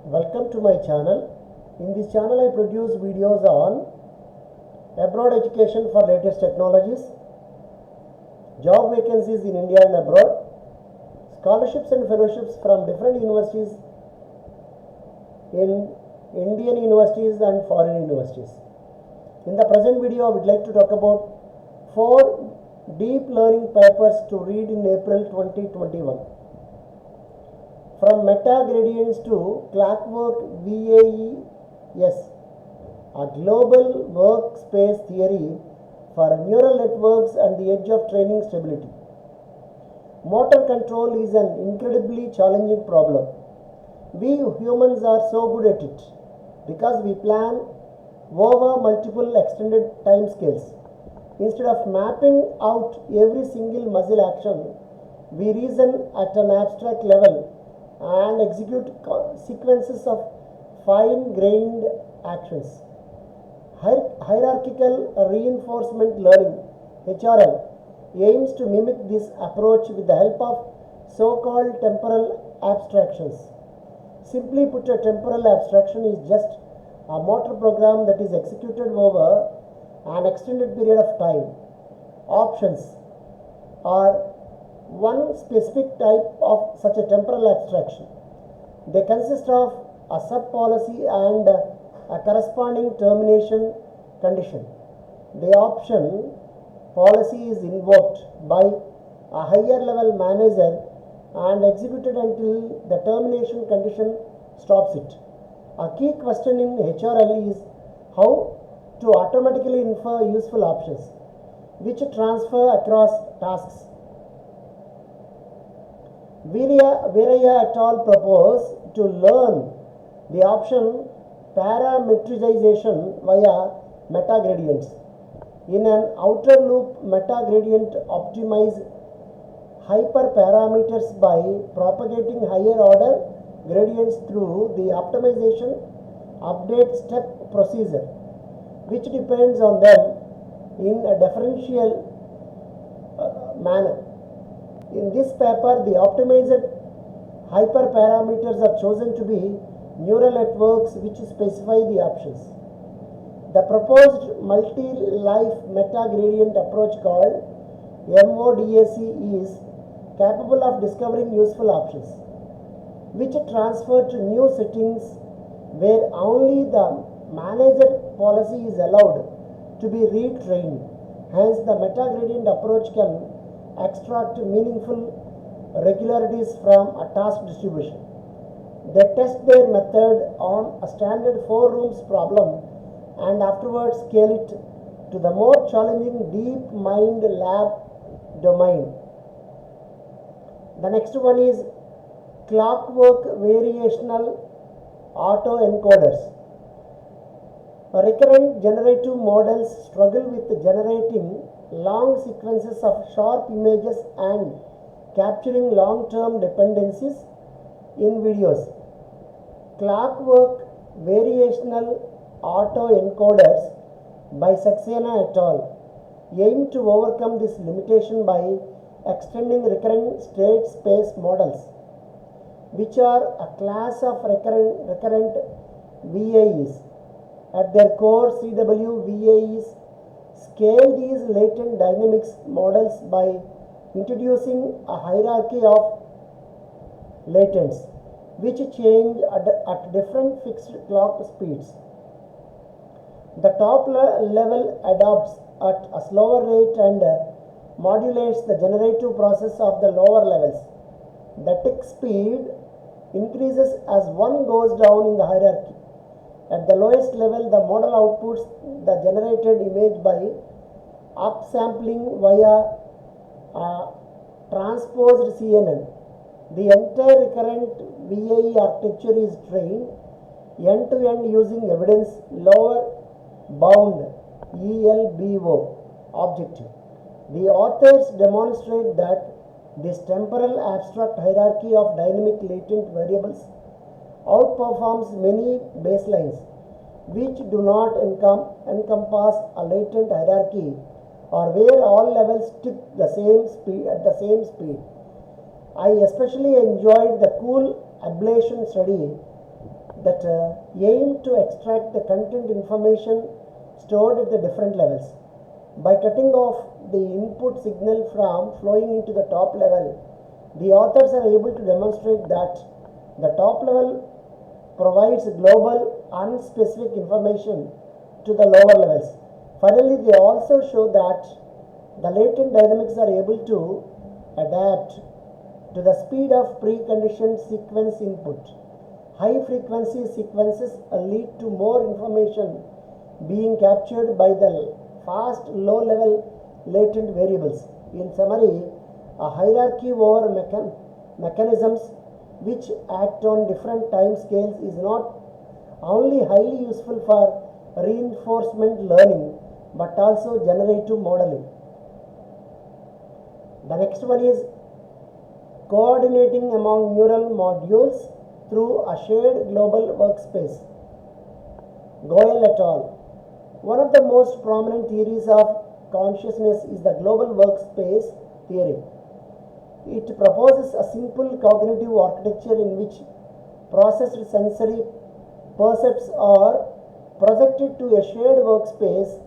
Welcome to my channel. In this channel I produce videos on abroad education for latest technologies, job vacancies in India and abroad, scholarships and fellowships from different universities in Indian universities and foreign universities. In the present video I would like to talk about 4 deep learning papers to read in April 2021. From meta gradients to Clockwork VAES, a global workspace theory for neural networks and the edge of training stability. Motor control is an incredibly challenging problem. We humans are so good at it because we plan over multiple extended time scales. Instead of mapping out every single muscle action, we reason at an abstract level and execute sequences of fine-grained actions. Hierarchical reinforcement learning (HRL) aims to mimic this approach with the help of so-called temporal abstractions. Simply put, a temporal abstraction is just a motor program that is executed over an extended period of time. Options are one specific type of such a temporal abstraction. They consist of a sub-policy and a corresponding termination condition. The option policy is invoked by a higher level manager and executed until the termination condition stops it. A key question in HRL is how to automatically infer useful options which transfer across tasks. Viraya et al. Propose to learn the option parametricization via metagradients. In an outer loop, metagradient optimize hyperparameters by propagating higher order gradients through the optimization update step procedure, which depends on them in a differential manner. In this paper, the optimized hyperparameters are chosen to be neural networks which specify the options. The proposed multi-life meta-gradient approach called MODAC is capable of discovering useful options, which transfer to new settings where only the manager policy is allowed to be retrained. Hence, the meta-gradient approach can extract meaningful regularities from a task distribution. They test their method on a standard 4 rooms problem and afterwards scale it to the more challenging deep mind lab domain. The next one is Clockwork Variational Autoencoders. Recurrent generative models struggle with generating long sequences of sharp images and capturing long-term dependencies in videos. Clockwork Variational Autoencoders by Saxena et al. Aim to overcome this limitation by extending recurrent state space models, which are a class of recurrent VAEs. At their core, CW VAEs scale these latent dynamics models by introducing a hierarchy of latents which change at different fixed clock speeds. The top level adopts at a slower rate and modulates the generative process of the lower levels. The tick speed increases as one goes down in the hierarchy. At the lowest level, the model outputs the generated image by upsampling via transposed CNN. The entire recurrent VAE architecture is trained end-to-end using evidence lower bound ELBO objective. The authors demonstrate that this temporal abstract hierarchy of dynamic latent variables outperforms many baselines which do not encompass a latent hierarchy or where all levels tick the same speed at the same speed. I especially enjoyed the cool ablation study that aim to extract the content information stored at the different levels. By cutting off the input signal from flowing into the top level, the authors are able to demonstrate that the top level provides global unspecific information to the lower levels. Finally, they also show that the latent dynamics are able to adapt to the speed of preconditioned sequence input. High frequency sequences lead to more information being captured by the fast low level latent variables. In summary, a hierarchy over mechanisms which act on different time scales is not only highly useful for reinforcement learning but also generative modeling. The next one is coordinating among neural modules through a shared global workspace. Goel et al. One of the most prominent theories of consciousness is the global workspace theory. It proposes a simple cognitive architecture in which processed sensory percepts are projected to a shared workspace,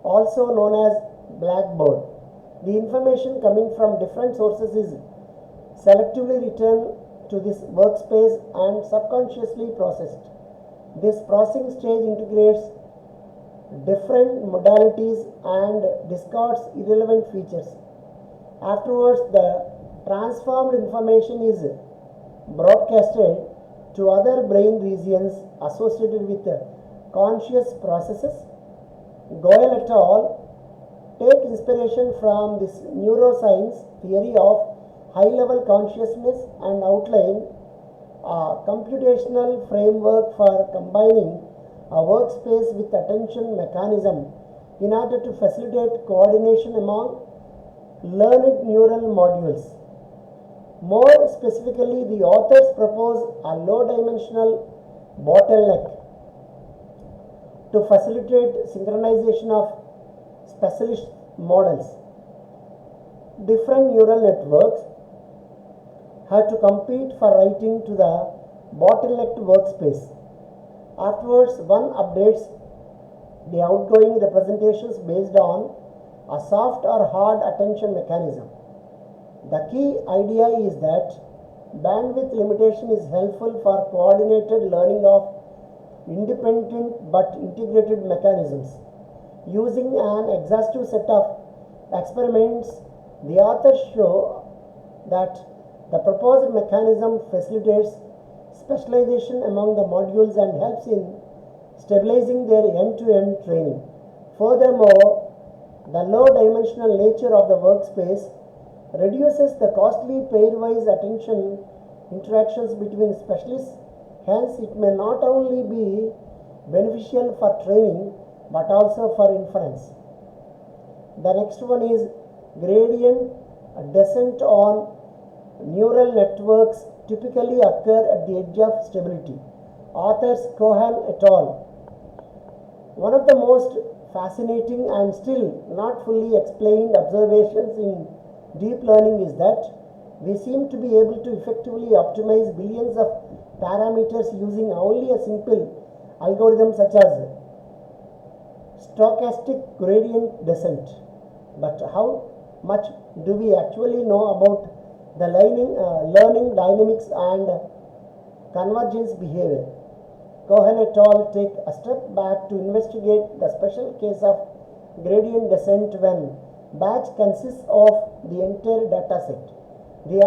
also known as blackboard. The information coming from different sources is selectively returned to this workspace and subconsciously processed. This processing stage integrates different modalities and discards irrelevant features. Afterwards, the transformed information is broadcasted to other brain regions associated with conscious processes. Goel et al. Take inspiration from this neuroscience theory of high-level consciousness and outline a computational framework for combining a workspace with attention mechanism in order to facilitate coordination among learned neural modules. More specifically, the authors propose a low-dimensional bottleneck to facilitate synchronization of specialist models. Different neural networks have to compete for writing to the bottlenecked workspace. Afterwards, one updates the outgoing representations based on a soft or hard attention mechanism. The key idea is that bandwidth limitation is helpful for coordinated learning of independent but integrated mechanisms. Using an exhaustive set of experiments, the authors show that the proposed mechanism facilitates specialization among the modules and helps in stabilizing their end-to-end training. Furthermore, the low-dimensional nature of the workspace reduces the costly pairwise attention interactions between specialists. Hence, it may not only be beneficial for training but also for inference. The next one is gradient descent on neural networks typically occur at the edge of stability. Authors Cohen et al. One of the most fascinating and still not fully explained observations in deep learning is that we seem to be able to effectively optimize billions of parameters using only a simple algorithm such as stochastic gradient descent. But how much do we actually know about the learning dynamics and convergence behavior? Cohen et al. Take a step back to investigate the special case of gradient descent when batch consists of the entire data set. The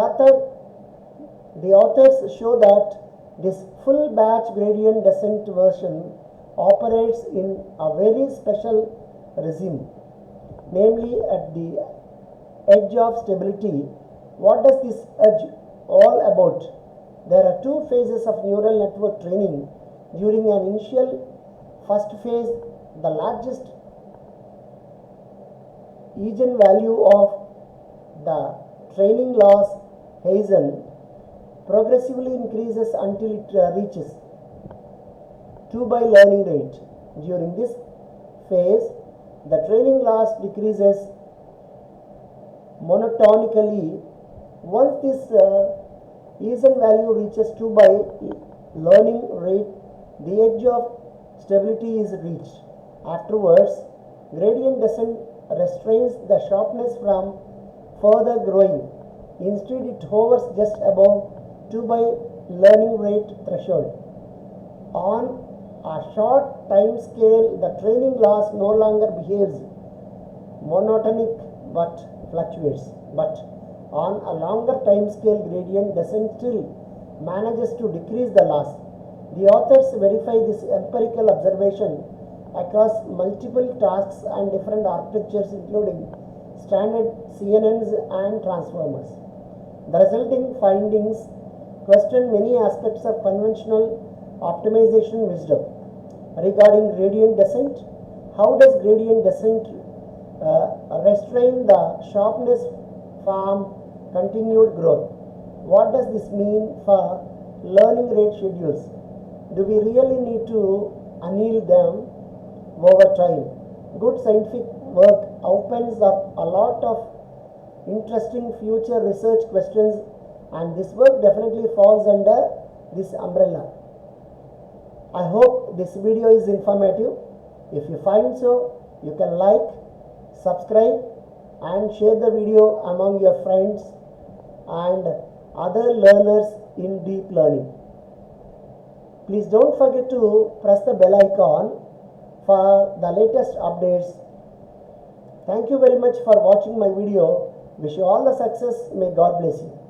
authors show that this full batch gradient descent version operates in a very special regime, namely at the edge of stability. What does this edge all about? There are two phases of neural network training. During an initial first phase, the largest eigenvalue of the training loss Hazen progressively increases until it reaches 2 by learning rate. During this phase, the training loss decreases monotonically. Once this eigenvalue reaches 2 by learning rate The edge of stability is reached. Afterwards, gradient descent restrains the sharpness from further growing. Instead, it hovers just above 2 by learning rate threshold. On a short time scale, the training loss no longer behaves monotonic but fluctuates. But on a longer time scale, gradient descent still manages to decrease the loss. The authors verify this empirical observation across multiple tasks and different architectures, including standard CNNs and transformers. The resulting findings question many aspects of conventional optimization wisdom. Regarding gradient descent, how does gradient descent restrain the sharpness from continued growth? What does this mean for learning rate schedules? Do we really need to anneal them over time? Good scientific work opens up a lot of interesting future research questions, and this work definitely falls under this umbrella. I hope this video is informative. If you find so, you can like, subscribe and share the video among your friends and other learners in deep learning. Please don't forget to press the bell icon for the latest updates. Thank you very much for watching my video. Wish you all the success. May God bless you.